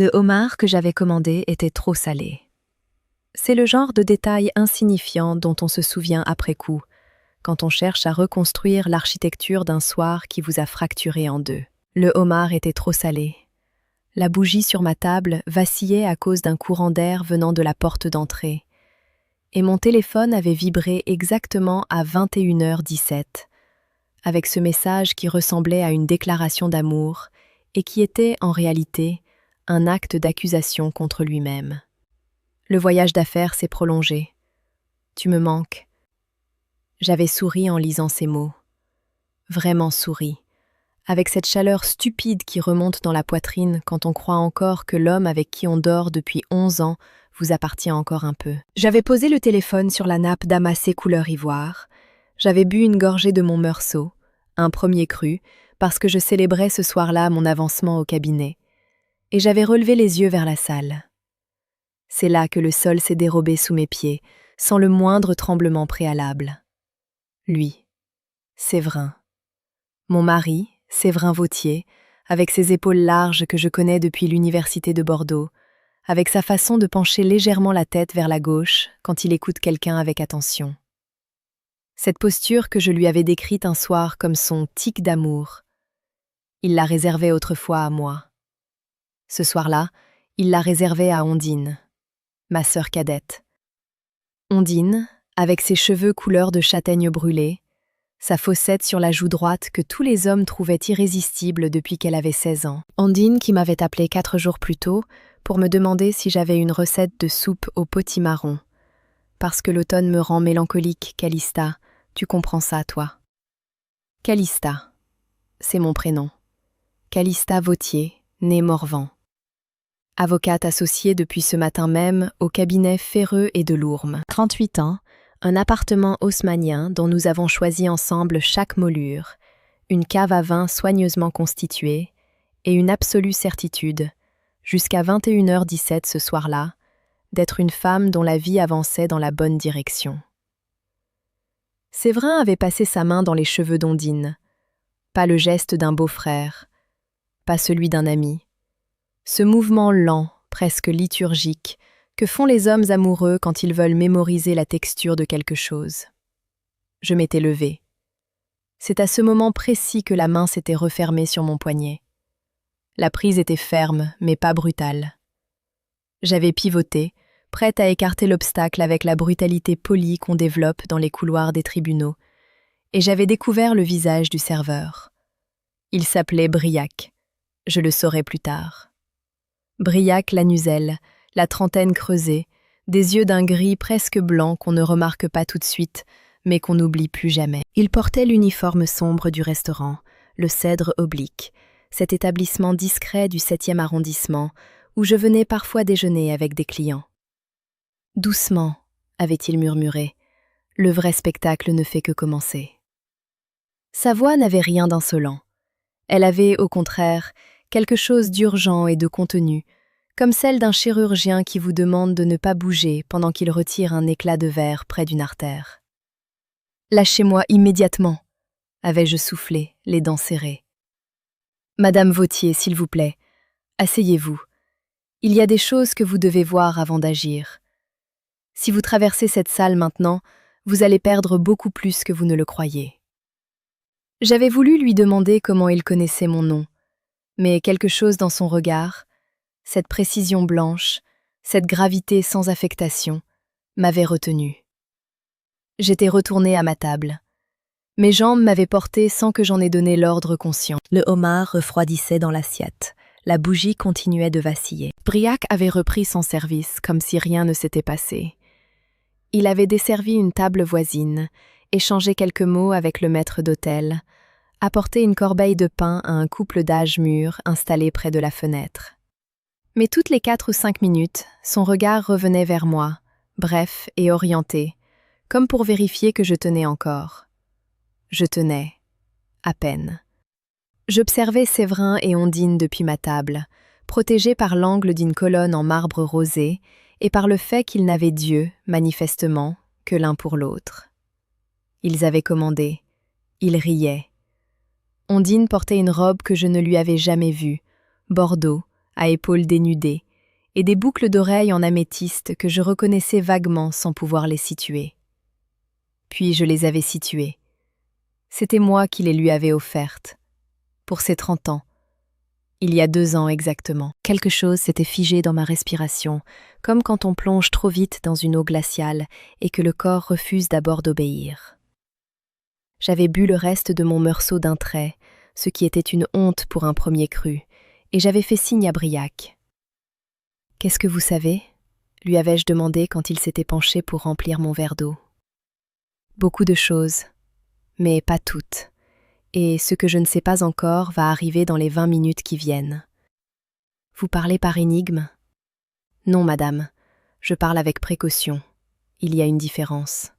Le homard que j'avais commandé était trop salé. C'est le genre de détail insignifiant dont on se souvient après coup, quand on cherche à reconstruire l'architecture d'un soir qui vous a fracturé en deux. Le homard était trop salé. La bougie sur ma table vacillait à cause d'un courant d'air venant de la porte d'entrée. Et mon téléphone avait vibré exactement à 21h17, avec ce message qui ressemblait à une déclaration d'amour et qui était, en réalité, un acte d'accusation contre lui-même. Le voyage d'affaires s'est prolongé. Tu me manques. J'avais souri en lisant ces mots. Vraiment souri. Avec cette chaleur stupide qui remonte dans la poitrine quand on croit encore que l'homme avec qui on dort depuis 11 ans vous appartient encore un peu. J'avais posé le téléphone sur la nappe damassée couleur ivoire. J'avais bu une gorgée de mon meursault, un premier cru, parce que je célébrais ce soir-là mon avancement au cabinet. Et j'avais relevé les yeux vers la salle. C'est là que le sol s'est dérobé sous mes pieds, sans le moindre tremblement préalable. Lui, Séverin. Mon mari, Séverin Vauthier, avec ses épaules larges que je connais depuis l'université de Bordeaux, avec sa façon de pencher légèrement la tête vers la gauche quand il écoute quelqu'un avec attention. Cette posture que je lui avais décrite un soir comme son tic d'amour, il la réservait autrefois à moi. Ce soir-là, il la réservait à Ondine, ma sœur cadette. Ondine, avec ses cheveux couleur de châtaigne brûlée, sa fossette sur la joue droite que tous les hommes trouvaient irrésistible depuis qu'elle avait 16 ans. Ondine qui m'avait appelé 4 jours plus tôt pour me demander si j'avais une recette de soupe au potimarron. Parce que l'automne me rend mélancolique, Calista, tu comprends ça, toi. Calista, c'est mon prénom. Calista Vauthier, née Morvan. Avocate associée depuis ce matin même au cabinet Ferreux et de Lourmes. 38 ans, un appartement haussmannien dont nous avons choisi ensemble chaque moulure, une cave à vin soigneusement constituée et une absolue certitude, jusqu'à 21h17 ce soir-là, d'être une femme dont la vie avançait dans la bonne direction. Séverin avait passé sa main dans les cheveux d'Ondine, pas le geste d'un beau-frère, pas celui d'un ami. Ce mouvement lent, presque liturgique, que font les hommes amoureux quand ils veulent mémoriser la texture de quelque chose. Je m'étais levée. C'est à ce moment précis que la main s'était refermée sur mon poignet. La prise était ferme, mais pas brutale. J'avais pivoté, prête à écarter l'obstacle avec la brutalité polie qu'on développe dans les couloirs des tribunaux, et j'avais découvert le visage du serveur. Il s'appelait Briac. Je le saurai plus tard. Briac Lanuzel, la trentaine creusée, des yeux d'un gris presque blanc qu'on ne remarque pas tout de suite, mais qu'on n'oublie plus jamais. Il portait l'uniforme sombre du restaurant, le Cèdre oblique, cet établissement discret du 7e arrondissement, où je venais parfois déjeuner avec des clients. « Doucement », avait-il murmuré, « le vrai spectacle ne fait que commencer. » Sa voix n'avait rien d'insolent. Elle avait, au contraire, quelque chose d'urgent et de contenu, comme celle d'un chirurgien qui vous demande de ne pas bouger pendant qu'il retire un éclat de verre près d'une artère. « Lâchez-moi immédiatement !» avais-je soufflé, les dents serrées. « Madame Vauthier, s'il vous plaît, asseyez-vous. Il y a des choses que vous devez voir avant d'agir. Si vous traversez cette salle maintenant, vous allez perdre beaucoup plus que vous ne le croyez. » J'avais voulu lui demander comment il connaissait mon nom, mais quelque chose dans son regard, cette précision blanche, cette gravité sans affectation, m'avait retenue. J'étais retournée à ma table. Mes jambes m'avaient portée sans que j'en ai donné l'ordre conscient. Le homard refroidissait dans l'assiette. La bougie continuait de vaciller. Briac avait repris son service comme si rien ne s'était passé. Il avait desservi une table voisine, échangé quelques mots avec le maître d'hôtel, apporté une corbeille de pain à un couple d'âge mûr installé près de la fenêtre. Mais toutes les 4 ou 5 minutes, son regard revenait vers moi, bref et orienté, comme pour vérifier que je tenais encore. Je tenais, à peine. J'observais Séverin et Ondine depuis ma table, protégés par l'angle d'une colonne en marbre rosé et par le fait qu'ils n'avaient Dieu, manifestement, que l'un pour l'autre. Ils avaient commandé. Ils riaient. Ondine portait une robe que je ne lui avais jamais vue, bordeaux, à épaules dénudées, et des boucles d'oreilles en améthyste que je reconnaissais vaguement sans pouvoir les situer. Puis je les avais situées. C'était moi qui les lui avais offertes. Pour ses 30 ans. Il y a 2 ans exactement. Quelque chose s'était figé dans ma respiration, comme quand on plonge trop vite dans une eau glaciale et que le corps refuse d'abord d'obéir. J'avais bu le reste de mon meursault d'un trait, ce qui était une honte pour un premier cru, et j'avais fait signe à Briac. « Qu'est-ce que vous savez ?» lui avais-je demandé quand il s'était penché pour remplir mon verre d'eau. « Beaucoup de choses, mais pas toutes. Et ce que je ne sais pas encore va arriver dans les 20 minutes qui viennent. » « Vous parlez par énigme ?»« Non, madame, je parle avec précaution. Il y a une différence. »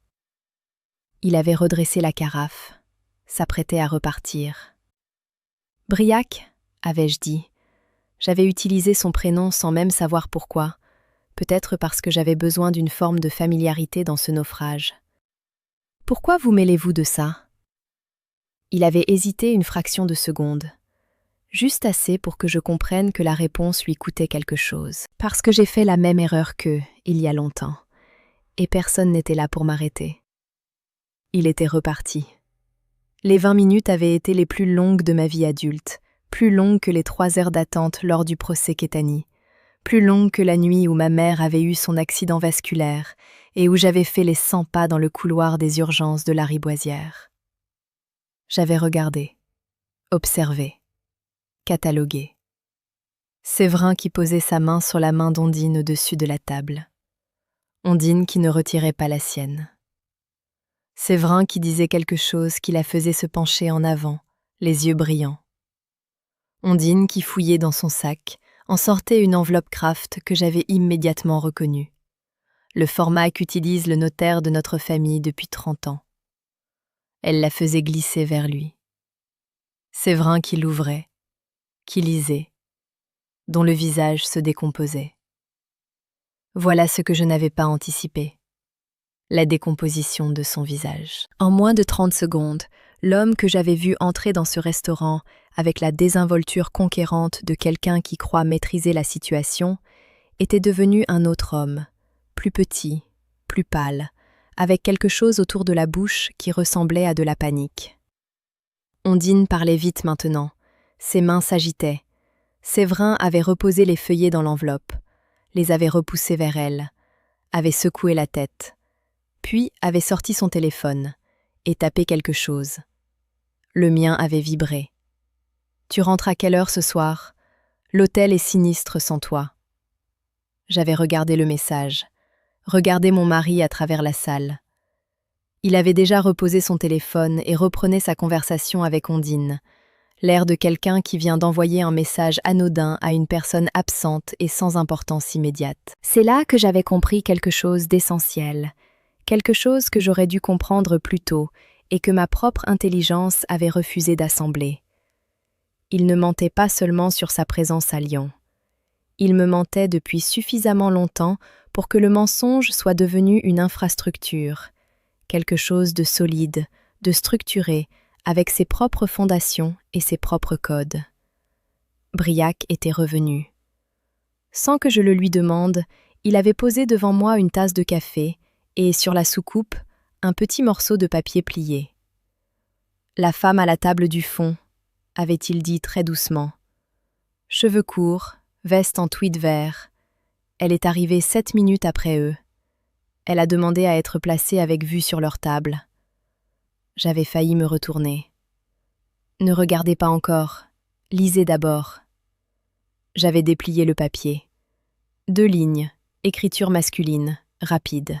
Il avait redressé la carafe, s'apprêtait à repartir. « Briac ?» avais-je dit. J'avais utilisé son prénom sans même savoir pourquoi, peut-être parce que j'avais besoin d'une forme de familiarité dans ce naufrage. « Pourquoi vous mêlez-vous de ça ?» Il avait hésité une fraction de seconde, juste assez pour que je comprenne que la réponse lui coûtait quelque chose. Parce que j'ai fait la même erreur qu'eux, il y a longtemps, et personne n'était là pour m'arrêter. Il était reparti. Les 20 minutes avaient été les plus longues de ma vie adulte, plus longues que les 3 heures d'attente lors du procès Kettani, plus longues que la nuit où ma mère avait eu son accident vasculaire et où j'avais fait les 100 pas dans le couloir des urgences de Lariboisière. J'avais regardé, observé, catalogué. Séverin qui posait sa main sur la main d'Ondine au-dessus de la table. Ondine qui ne retirait pas la sienne. Séverin qui disait quelque chose qui la faisait se pencher en avant, les yeux brillants. Ondine qui fouillait dans son sac, en sortait une enveloppe Kraft que j'avais immédiatement reconnue. Le format qu'utilise le notaire de notre famille depuis 30 ans. Elle la faisait glisser vers lui. Séverin qui l'ouvrait, qui lisait, dont le visage se décomposait. Voilà ce que je n'avais pas anticipé. La décomposition de son visage. En moins de 30 secondes, l'homme que j'avais vu entrer dans ce restaurant avec la désinvolture conquérante de quelqu'un qui croit maîtriser la situation était devenu un autre homme, plus petit, plus pâle, avec quelque chose autour de la bouche qui ressemblait à de la panique. Ondine parlait vite maintenant, ses mains s'agitaient. Séverin avait reposé les feuillets dans l'enveloppe, les avait repoussés vers elle, avait secoué la tête, puis avait sorti son téléphone et tapé quelque chose. Le mien avait vibré. « Tu rentres à quelle heure ce soir ? L'hôtel est sinistre sans toi. » J'avais regardé le message, regardé mon mari à travers la salle. Il avait déjà reposé son téléphone et reprenait sa conversation avec Ondine, l'air de quelqu'un qui vient d'envoyer un message anodin à une personne absente et sans importance immédiate. C'est là que j'avais compris quelque chose d'essentiel, quelque chose que j'aurais dû comprendre plus tôt et que ma propre intelligence avait refusé d'assembler. Il ne mentait pas seulement sur sa présence à Lyon. Il me mentait depuis suffisamment longtemps pour que le mensonge soit devenu une infrastructure, quelque chose de solide, de structuré, avec ses propres fondations et ses propres codes. Briac était revenu. Sans que je le lui demande, il avait posé devant moi une tasse de café et, sur la soucoupe, un petit morceau de papier plié. « La femme à la table du fond », avait-il dit très doucement. Cheveux courts, veste en tweed vert. Elle est arrivée 7 minutes après eux. Elle a demandé à être placée avec vue sur leur table. J'avais failli me retourner. « Ne regardez pas encore, lisez d'abord. » J'avais déplié le papier. 2 lignes, écriture masculine, rapide.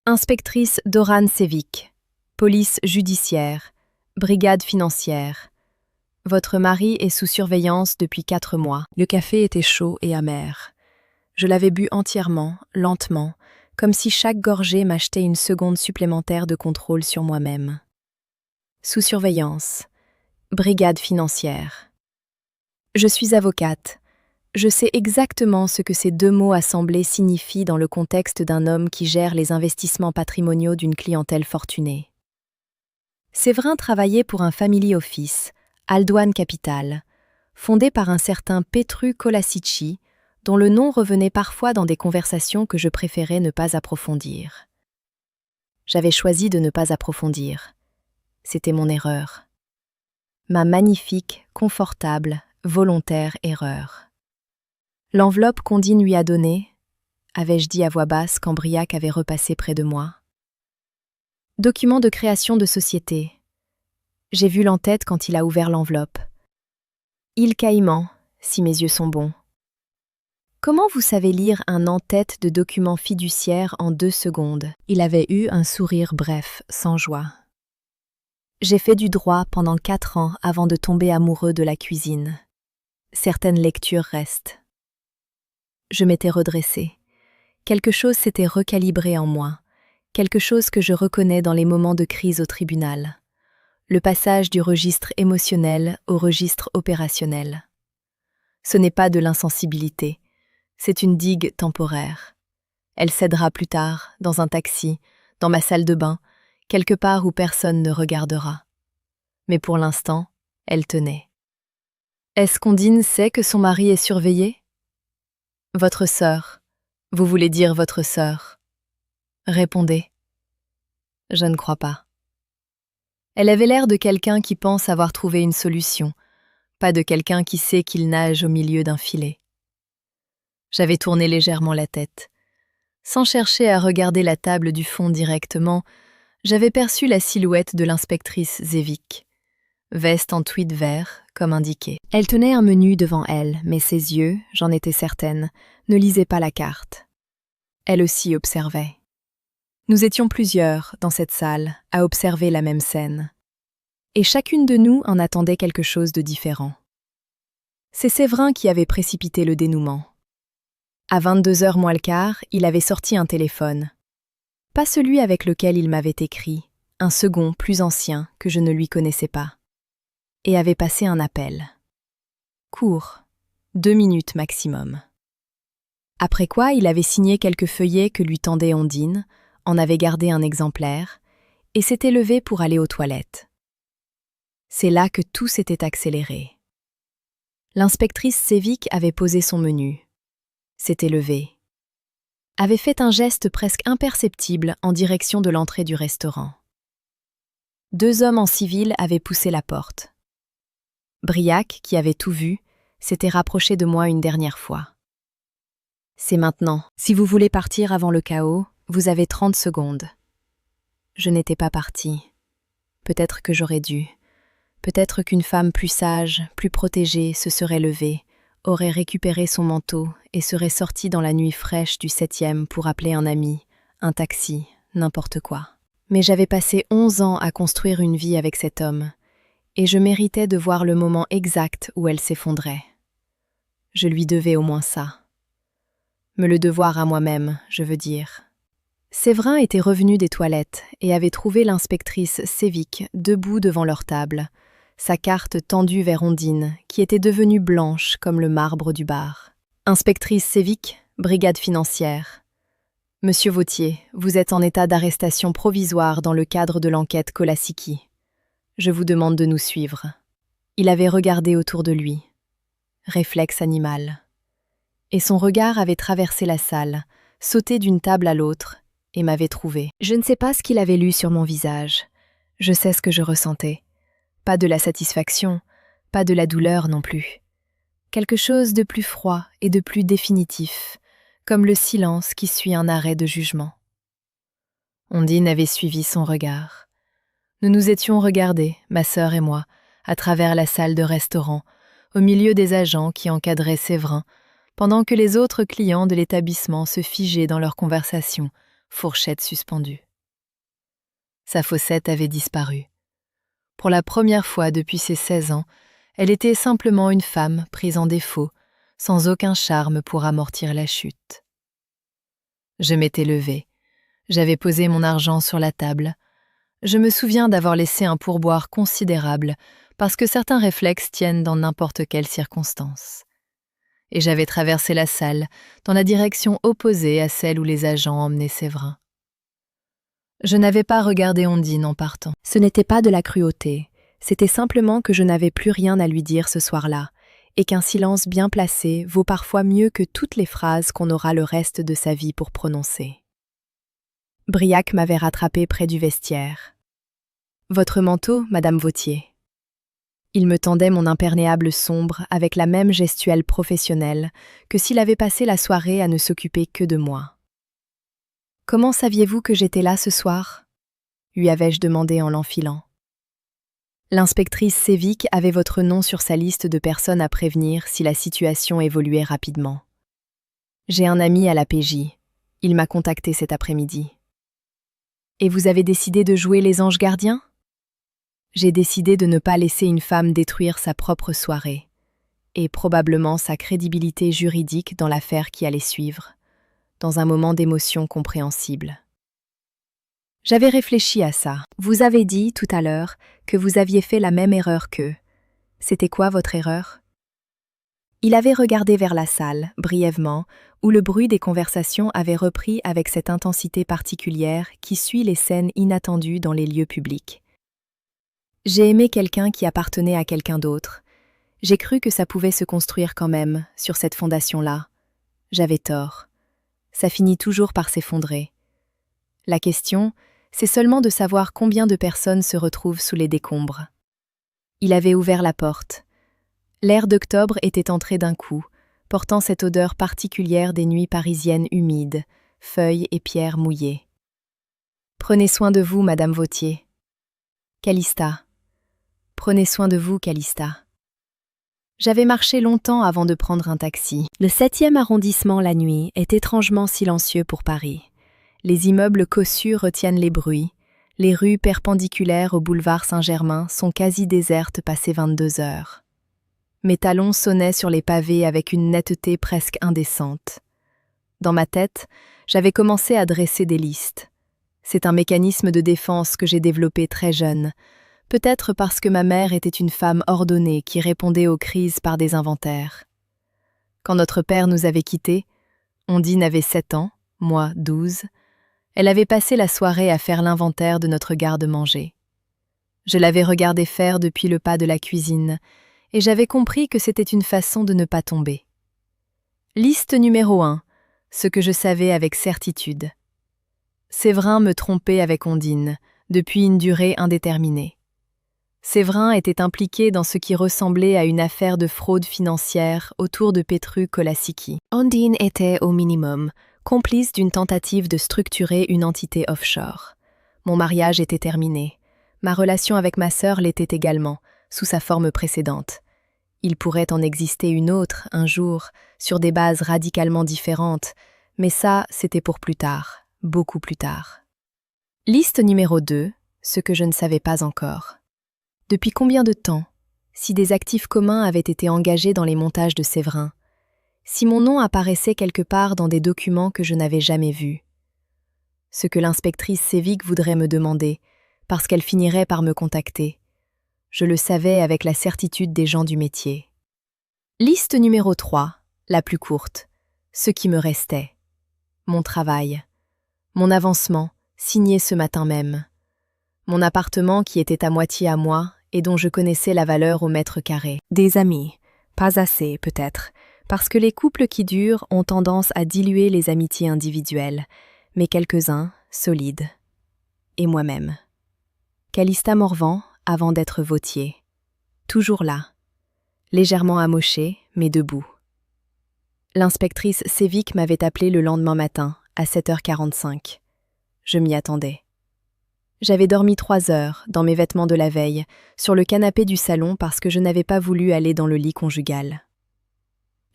Inspectrice Doran Sevic, police judiciaire, brigade financière. Votre mari est sous surveillance depuis 4 mois. Le café était chaud et amer. Je l'avais bu entièrement, lentement, comme si chaque gorgée m'achetait une seconde supplémentaire de contrôle sur moi-même. Sous surveillance, brigade financière. Je suis avocate. Je sais exactement ce que ces 2 mots assemblés signifient dans le contexte d'un homme qui gère les investissements patrimoniaux d'une clientèle fortunée. Séverin travaillait pour un family office, Aldoane Capital, fondée par un certain Petru Kolasicki, dont le nom revenait parfois dans des conversations que je préférais ne pas approfondir. J'avais choisi de ne pas approfondir. C'était mon erreur. Ma magnifique, confortable, volontaire erreur. L'enveloppe qu'Ondine lui a donnée, avais-je dit à voix basse quand Briac avait repassé près de moi. Document de création de société. J'ai vu l'entête quand il a ouvert l'enveloppe. Il caïman, si mes yeux sont bons. Comment vous savez lire un en-tête de document fiduciaire en 2 secondes? Il avait eu un sourire bref, sans joie. J'ai fait du droit pendant 4 ans avant de tomber amoureux de la cuisine. Certaines lectures restent. Je m'étais redressée. Quelque chose s'était recalibré en moi. Quelque chose que je reconnais dans les moments de crise au tribunal. Le passage du registre émotionnel au registre opérationnel. Ce n'est pas de l'insensibilité, c'est une digue temporaire. Elle cédera plus tard, dans un taxi, dans ma salle de bain, quelque part où personne ne regardera. Mais pour l'instant, elle tenait. Est-ce qu'Ondine sait que son mari est surveillé? Votre sœur. Vous voulez dire votre sœur. Répondez. Je ne crois pas. Elle avait l'air de quelqu'un qui pense avoir trouvé une solution, pas de quelqu'un qui sait qu'il nage au milieu d'un filet. J'avais tourné légèrement la tête. Sans chercher à regarder la table du fond directement, j'avais perçu la silhouette de l'inspectrice Zevik. Veste en tweed vert, comme indiqué. Elle tenait un menu devant elle, mais ses yeux, j'en étais certaine, ne lisaient pas la carte. Elle aussi observait. Nous étions plusieurs, dans cette salle, à observer la même scène. Et chacune de nous en attendait quelque chose de différent. C'est Séverin qui avait précipité le dénouement. À 22h moins le quart, il avait sorti un téléphone. Pas celui avec lequel il m'avait écrit, un second, plus ancien, que je ne lui connaissais pas. Et avait passé un appel. Court, 2 minutes maximum. Après quoi, il avait signé quelques feuillets que lui tendait Ondine, en avait gardé un exemplaire, et s'était levé pour aller aux toilettes. C'est là que tout s'était accéléré. L'inspectrice Sévic avait posé son menu, s'était levée, avait fait un geste presque imperceptible en direction de l'entrée du restaurant. 2 hommes en civil avaient poussé la porte. Briac, qui avait tout vu, s'était rapproché de moi une dernière fois. « C'est maintenant. Si vous voulez partir avant le chaos, vous avez 30 secondes. » Je n'étais pas partie. Peut-être que j'aurais dû. Peut-être qu'une femme plus sage, plus protégée, se serait levée, aurait récupéré son manteau et serait sortie dans la nuit fraîche du 7e pour appeler un ami, un taxi, n'importe quoi. Mais j'avais passé 11 ans à construire une vie avec cet homme, et je méritais de voir le moment exact où elle s'effondrait. Je lui devais au moins ça. Me le devoir à moi-même, je veux dire. Séverin était revenu des toilettes et avait trouvé l'inspectrice Sévic debout devant leur table, sa carte tendue vers Ondine, qui était devenue blanche comme le marbre du bar. « Inspectrice Sévic, brigade financière. Monsieur Vautier, vous êtes en état d'arrestation provisoire dans le cadre de l'enquête Kolasicki. Je vous demande de nous suivre. » Il avait regardé autour de lui. Réflexe animal. Et son regard avait traversé la salle, sauté d'une table à l'autre, et m'avait trouvé. Je ne sais pas ce qu'il avait lu sur mon visage. Je sais ce que je ressentais. Pas de la satisfaction, pas de la douleur non plus. Quelque chose de plus froid et de plus définitif, comme le silence qui suit un arrêt de jugement. Ondine avait suivi son regard. Nous nous étions regardés, ma sœur et moi, à travers la salle de restaurant, au milieu des agents qui encadraient Séverin, pendant que les autres clients de l'établissement se figeaient dans leur conversation, fourchette suspendue. Sa fossette avait disparu. Pour la première fois depuis ses 16 ans, elle était simplement une femme prise en défaut, sans aucun charme pour amortir la chute. Je m'étais levée. J'avais posé mon argent sur la table. Je me souviens d'avoir laissé un pourboire considérable parce que certains réflexes tiennent dans n'importe quelle circonstance. Et j'avais traversé la salle dans la direction opposée à celle où les agents emmenaient Séverin. Je n'avais pas regardé Ondine en partant. Ce n'était pas de la cruauté, c'était simplement que je n'avais plus rien à lui dire ce soir-là, et qu'un silence bien placé vaut parfois mieux que toutes les phrases qu'on aura le reste de sa vie pour prononcer. Briac m'avait rattrapé près du vestiaire. « Votre manteau, Madame Vautier ?» Il me tendait mon imperméable sombre avec la même gestuelle professionnelle que s'il avait passé la soirée à ne s'occuper que de moi. « Comment saviez-vous que j'étais là ce soir ?» lui avais-je demandé en l'enfilant. L'inspectrice Sévic avait votre nom sur sa liste de personnes à prévenir si la situation évoluait rapidement. J'ai un ami à la PJ. Il m'a contacté cet après-midi. Et vous avez décidé de jouer les anges gardiens ? J'ai décidé de ne pas laisser une femme détruire sa propre soirée, et probablement sa crédibilité juridique dans l'affaire qui allait suivre, dans un moment d'émotion compréhensible. J'avais réfléchi à ça. Vous avez dit tout à l'heure que vous aviez fait la même erreur qu'eux. C'était quoi votre erreur ? Il avait regardé vers la salle, brièvement, où le bruit des conversations avait repris avec cette intensité particulière qui suit les scènes inattendues dans les lieux publics. J'ai aimé quelqu'un qui appartenait à quelqu'un d'autre. J'ai cru que ça pouvait se construire quand même, sur cette fondation-là. J'avais tort. Ça finit toujours par s'effondrer. La question, c'est seulement de savoir combien de personnes se retrouvent sous les décombres. Il avait ouvert la porte. L'air d'octobre était entré d'un coup, portant cette odeur particulière des nuits parisiennes humides, feuilles et pierres mouillées. « Prenez soin de vous, Madame Vautier. »« Calista. Prenez soin de vous, Calista. » J'avais marché longtemps avant de prendre un taxi. Le 7e arrondissement la nuit est étrangement silencieux pour Paris. Les immeubles cossus retiennent les bruits. Les rues perpendiculaires au boulevard Saint-Germain sont quasi désertes passé 22 heures. Mes talons sonnaient sur les pavés avec une netteté presque indécente. Dans ma tête, j'avais commencé à dresser des listes. C'est un mécanisme de défense que j'ai développé très jeune, peut-être parce que ma mère était une femme ordonnée qui répondait aux crises par des inventaires. Quand notre père nous avait quittés, Ondine avait 7 ans, moi 12, elle avait passé la soirée à faire l'inventaire de notre garde-manger. Je l'avais regardée faire depuis le pas de la cuisine, et j'avais compris que c'était une façon de ne pas tomber. Liste numéro 1, ce que je savais avec certitude. Séverin me trompait avec Ondine, depuis une durée indéterminée. Séverin était impliqué dans ce qui ressemblait à une affaire de fraude financière autour de Petru Kolasiki. Ondine était, au minimum, complice d'une tentative de structurer une entité offshore. Mon mariage était terminé. Ma relation avec ma sœur l'était également, sous sa forme précédente. Il pourrait en exister une autre, un jour, sur des bases radicalement différentes, mais ça, c'était pour plus tard, beaucoup plus tard. Liste numéro 2, ce que je ne savais pas encore. Depuis combien de temps, si des actifs communs avaient été engagés dans les montages de Séverin, si mon nom apparaissait quelque part dans des documents que je n'avais jamais vus. Ce que l'inspectrice Sévic voudrait me demander, parce qu'elle finirait par me contacter. Je le savais avec la certitude des gens du métier. Liste numéro 3, la plus courte, ce qui me restait. Mon travail, mon avancement, signé ce matin même. Mon appartement qui était à moitié à moi et dont je connaissais la valeur au mètre carré. Des amis, pas assez peut-être, parce que les couples qui durent ont tendance à diluer les amitiés individuelles, mais quelques-uns, solides. Et moi-même. Calista Morvan, avant d'être Vautier. Toujours là. Légèrement amoché, mais debout. L'inspectrice Sévic m'avait appelé le lendemain matin, à 7h45. Je m'y attendais. J'avais dormi 3 heures, dans mes vêtements de la veille, sur le canapé du salon parce que je n'avais pas voulu aller dans le lit conjugal.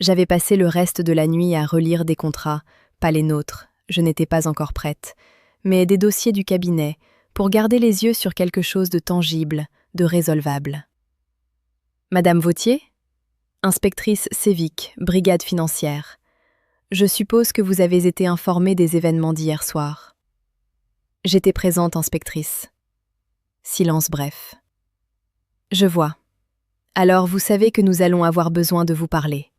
J'avais passé le reste de la nuit à relire des contrats, pas les nôtres, je n'étais pas encore prête, mais des dossiers du cabinet, pour garder les yeux sur quelque chose de tangible, de résolvable. Madame Vautier ? Inspectrice Sévic, brigade financière. Je suppose que vous avez été informée des événements d'hier soir. J'étais présente, inspectrice. Silence bref. Je vois. Alors vous savez que nous allons avoir besoin de vous parler.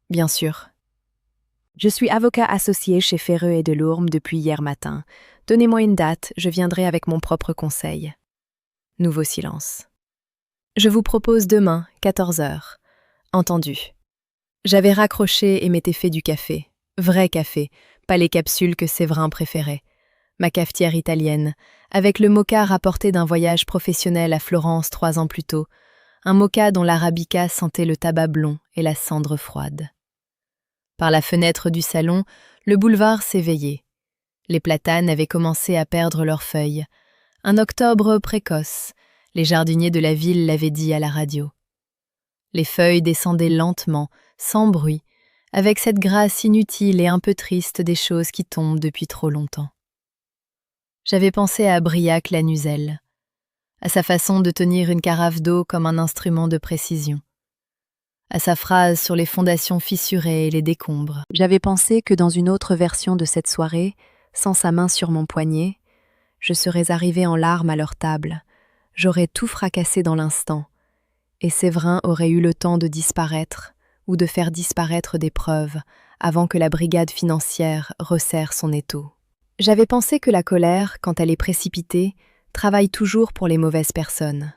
Bien sûr. Je suis avocat associé chez Ferreux et Delourme depuis hier matin. Donnez-moi une date, je viendrai avec mon propre conseil. Nouveau silence. Je vous propose demain, 14h. Entendu. J'avais raccroché et m'étais fait du café. Vrai café, pas les capsules que Séverin préférait. Ma cafetière italienne, avec le moka rapporté d'un voyage professionnel à Florence 3 ans plus tôt, un moka dont l'arabica sentait le tabac blond et la cendre froide. Par la fenêtre du salon, le boulevard s'éveillait. Les platanes avaient commencé à perdre leurs feuilles. Un octobre précoce, les jardiniers de la ville l'avaient dit à la radio. Les feuilles descendaient lentement, sans bruit, avec cette grâce inutile et un peu triste des choses qui tombent depuis trop longtemps. J'avais pensé à Briac Lanuzel, à sa façon de tenir une carafe d'eau comme un instrument de précision, à sa phrase sur les fondations fissurées et les décombres. J'avais pensé que dans une autre version de cette soirée, sans sa main sur mon poignet, je serais arrivée en larmes à leur table, j'aurais tout fracassé dans l'instant, et Séverin aurait eu le temps de disparaître ou de faire disparaître des preuves avant que la brigade financière resserre son étau. J'avais pensé que la colère, quand elle est précipitée, travaille toujours pour les mauvaises personnes.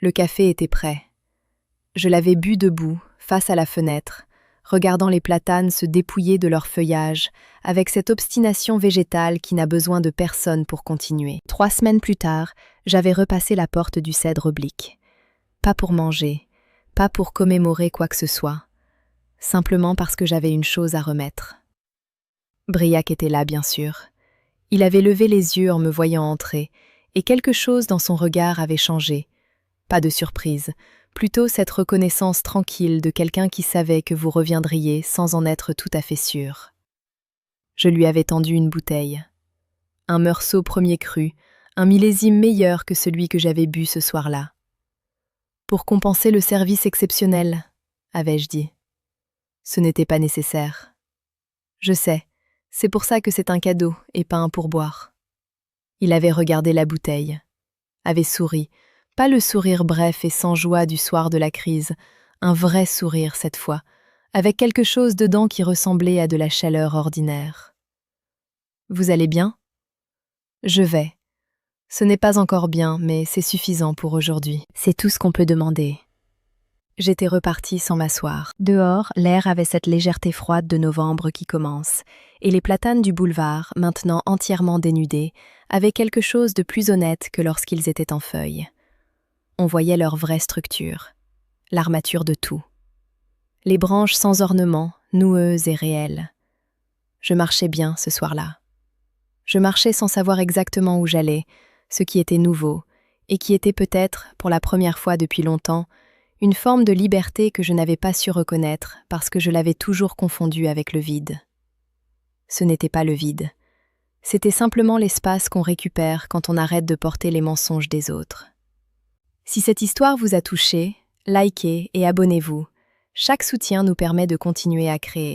Le café était prêt. Je l'avais bu debout, face à la fenêtre, regardant les platanes se dépouiller de leur feuillage, avec cette obstination végétale qui n'a besoin de personne pour continuer. 3 semaines plus tard, j'avais repassé la porte du cèdre oblique. Pas pour manger, pas pour commémorer quoi que ce soit, simplement parce que j'avais une chose à remettre. Briac était là, bien sûr. Il avait levé les yeux en me voyant entrer, et quelque chose dans son regard avait changé. Pas de surprise, plutôt cette reconnaissance tranquille de quelqu'un qui savait que vous reviendriez sans en être tout à fait sûr. Je lui avais tendu une bouteille. Un meursault premier cru, un millésime meilleur que celui que j'avais bu ce soir-là. Pour compenser le service exceptionnel, avais-je dit. Ce n'était pas nécessaire. Je sais, c'est pour ça que c'est un cadeau et pas un pourboire. Il avait regardé la bouteille, avait souri, pas le sourire bref et sans joie du soir de la crise, un vrai sourire cette fois, avec quelque chose dedans qui ressemblait à de la chaleur ordinaire. « Vous allez bien ? » ?»« Je vais. Ce n'est pas encore bien, mais c'est suffisant pour aujourd'hui. C'est tout ce qu'on peut demander. » J'étais repartie sans m'asseoir. Dehors, l'air avait cette légèreté froide de novembre qui commence, et les platanes du boulevard, maintenant entièrement dénudés, avaient quelque chose de plus honnête que lorsqu'ils étaient en feuilles. On voyait leur vraie structure, l'armature de tout. Les branches sans ornement, noueuses et réelles. Je marchais bien ce soir-là. Je marchais sans savoir exactement où j'allais, ce qui était nouveau, et qui était peut-être, pour la première fois depuis longtemps, une forme de liberté que je n'avais pas su reconnaître parce que je l'avais toujours confondue avec le vide. Ce n'était pas le vide. C'était simplement l'espace qu'on récupère quand on arrête de porter les mensonges des autres. Si cette histoire vous a touché, likez et abonnez-vous. Chaque soutien nous permet de continuer à créer.